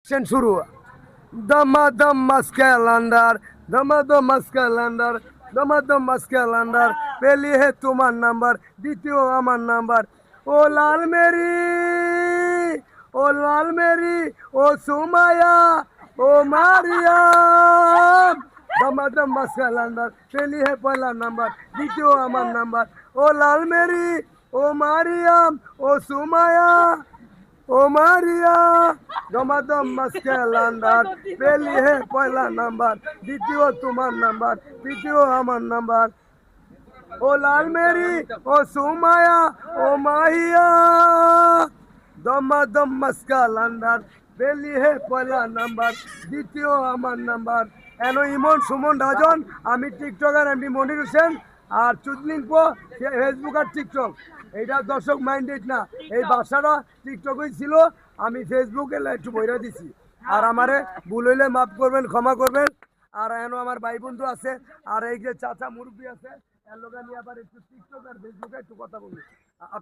শুরু দমাদম মাস্কেলান্ডার দমাদম মাস্কেলান্ডার পেলি হে তোমার নাম্বার দ্বিতীয় আমার নাম্বার ও লাল মেরি ও সুমায়া ও মারিয়াম দমাদম মাস্কেলান্ডার পেলি হে পয়লা নাম্বার দ্বিতীয় আমার নাম্বার ও লাল মেরি ও মারিয়াম ও সুমায়া ও মারিয়া দমাদম মাস্কেলান্ডার পেলি হে পয়লা নাম্বার দ্বিতীয় তোমার নাম্বার তৃতীয় আমার নাম্বার ও লাল মেরি ও সুমায়া ও মাহিয়া দমাদম মাস্কেলান্ডার পেলি হে পয়লা নাম্বার দ্বিতীয় আমার নাম্বার এনো ইমন সুমন রাজন আমি টিকটকার এমডি মনির হোসেন আর চুদলিঙ্কো ফেসবুক আর টিকটক এইটা দর্শক মাইন্ডেড না এই বাসাটা টিকটকই ছিল আমি ফেসবুকে একটু বইরা দিছি আর আমারে ভুল হইলে মাফ করবেন ক্ষমা করবেন আর এনো আমার ভাই বন্ধু আছে আর এই যে চাচা মুরব্বী আছে এর লোকে নিয়ে আবার একটু টিকটক আর ফেসবুকে একটু কথা বলি